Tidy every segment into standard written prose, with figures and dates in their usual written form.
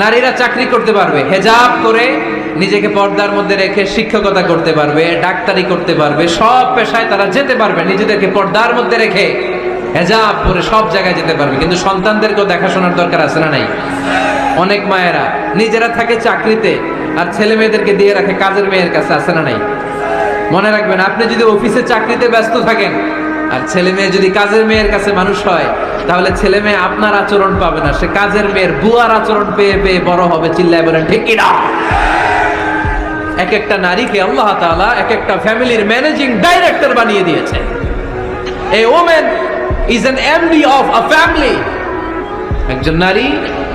নারীরা চাকরি করতে পারবে, হেজাব করে নিজেকে পর্দার মধ্যে রেখে শিক্ষকতা করতে পারবে, ডাক্তারি করতে পারবে, সব পেশায় তারা যেতে পারবে, নিজেদেরকে পর্দার মধ্যে রেখে হেজাব পরে সব জায়গায় যেতে পারবে। কিন্তু সন্তানদেরকেও দেখাশোনার দরকার আছে না নাই? অনেক মায়েরা নিজেরা থাকে চাকরিতে আর ছেলে মেয়েদেরকে দিয়ে রাখে কাজের মেয়ের কাছে, আছে না নাই? মনে রাখবেন, আপনি যদি অফিসে চাকরিতে ব্যস্ত থাকেন আর ছেলে মেয়ে যদি কাজের মেয়ের কাছে মানুষ হয়, তাহলে ছেলে মেয়ে আপনার আচরণ পাবে না, সে কাজের মেয়ের বুয়ার আচরণ পেয়ে পেয়ে বড় হবে। চিল্লায় বলেন ঠিক কি না? এক একটা নারীকে আল্লাহ তাআলা এক একটা ফ্যামিলির ম্যানেজিং ডাইরেক্টর বানিয়ে দিয়েছে। A woman is an MD of a family. একজন নারী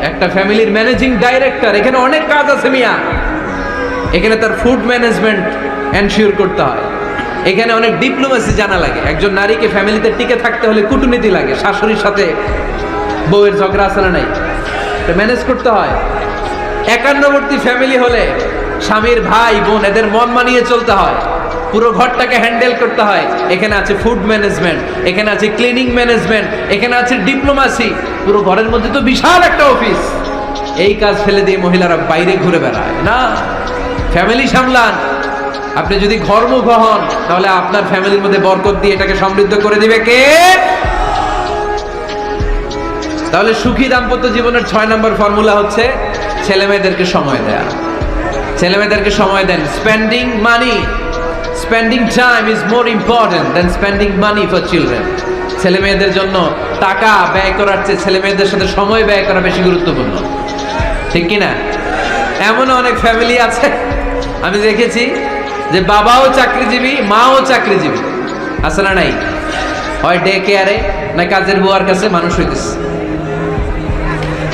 একটা ফ্যামিলির ম্যানেজিং ডাইরেক্টর। এখানে অনেক কাজ আছে মিয়া। এখানে তার ফুড ম্যানেজমেন্ট এনশিওর করতে হয়, এখানে অনেক ডিপ্লোমেসি জানা লাগে। একজন নারীকে ফ্যামিলিতে টিকে থাকতে হলে কূটনীতি লাগে, শাশুড়ির সাথে বউয়ের ঝগড়া আছে না নাই, এটা ম্যানেজ করতে হয়। একান্নবর্তী ফ্যামিলি হলে স্বামীর ভাই বোন এদের মন মানিয়ে চলতে হয়, পুরো ঘরটাকে হ্যান্ডেল করতে হয়। এখানে আছে ফুড ম্যানেজমেন্ট, এখানে আছে ক্লিনিং ম্যানেজমেন্ট, এখানে আছে ডিপ্লোমাসি। পুরো ঘরের মধ্যে তো বিশাল একটা অফিস। এই কাজ ফেলে দিয়ে মহিলারা বাইরে ঘুরে বেড়ায় না, ফ্যামিলি সামলান। আপনি যদি ঘরমুখ হন তাহলে আপনার ফ্যামিলির মধ্যে বরকত দিয়ে এটাকে সমৃদ্ধ করে দিবে কে? তাহলে সুখী দাম্পত্য জীবনের 6 নম্বর ফর্মুলা হচ্ছে ছেলে মেয়েদেরকে সময় দেয়া। ছেলে মেয়েদেরকে সময় দেন। Spending money, spending time is more important than spending money for children. ছেলে মেয়েদের জন্য টাকা ব্যয় করার চেয়ে ছেলে মেয়েদের সাথে সময় ব্যয় করা বেশি গুরুত্বপূর্ণ, ঠিক কিনা? এমন অনেক ফ্যামিলি আছে আমি দেখেছি যে বাবাও চাকরিজীবী, মাও চাকরিজীবী, আছে না নাই? হয় ডে কেয়ারে না কাজের বুয়ার কাছে মানুষ হইতেছে।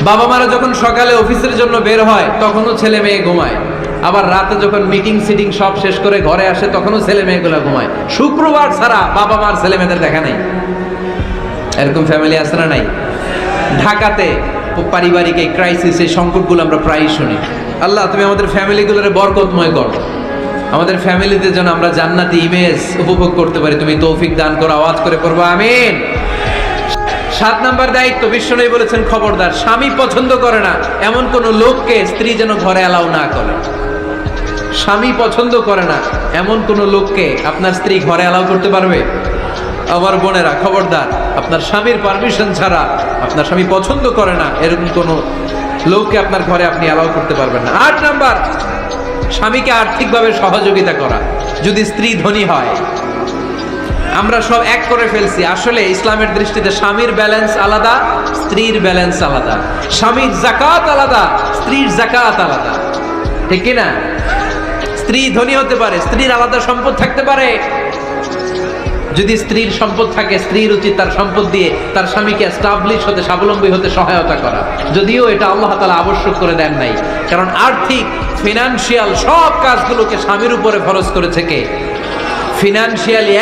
বাবা মারা যখন সকালে অফিসের জন্য বের হয় তখনও ছেলে মেয়ে ঘুমায়, আবার রাতে যখন মিটিং সিটিং সব শেষ করে ঘরে আসে তখনও ছেলে মেয়েগুলো ঘুমায়। শুক্রবার ছাড়া বাবা মার ছেলে মেয়েদের দেখা নেই। এরকম ফ্যামিলি আছে না নাই? ঢাকাতে পারিবারিক এই ক্রাইসিস, এই সংকটগুলো আমরা প্রায়ই শুনি। আল্লাহ তুমি আমাদের ফ্যামিলিগুলোর বরকতময় করো, আমাদের ফ্যামিলিতে যেন আমরা জান্নাতি ইমেজ উপভোগ করতে পারি, তুমি তৌফিক দান করো। আওয়াজ করে পড়বো আমিন। 7 নম্বর দায়িত্ব, বিশ্বনবী বলেছেন খবরদার, স্বামী পছন্দ করে না এমন কোন লোককে স্ত্রী যেন ঘরে অ্যালাউ না করে। স্বামী পছন্দ করে না এমন কোন লোককে আপনার স্ত্রী ঘরে অ্যালাউ করতে পারবে? আমার বোনেরা খবরদার, আপনার স্বামীর পারমিশন ছাড়া, আপনার স্বামী পছন্দ করে না এরকম কোন লোককে আপনার ঘরে আপনি অ্যালাউ করতে পারবেন না। 8 নাম্বার, স্বামীকে আর্থিকভাবে সহযোগিতা করা। যদি স্ত্রী ধনী হয়, আমরা সব এক করে ফেলছি, আসলে ইসলামের দৃষ্টিতে স্বামীর ব্যালেন্স আলাদা, স্ত্রীর ব্যালেন্স আলাদা। স্বামীর যাকাত আলাদা, স্ত্রীর যাকাত আলাদা, ঠিক কিনা? স্ত্রী ধনী হতে পারে, স্ত্রীর আলাদা সম্পদ থাকতে পারে। যদি স্ত্রীর সম্পদ থাকে, স্ত্রীর উচিত তার সম্পদ দিয়ে তার স্বামীকে এস্টাবলিশ হতে, স্বাবলম্বী হতে সহায়তা করা। যদিও এটা আল্লাহ তাআলা আবশ্যক করে দেন নাই, কারণ আর্থিক ফিনান্সিয়াল সব কাজগুলোকে স্বামীর উপরে ফরজ করেছে কে? ফিনান্সিয়ালি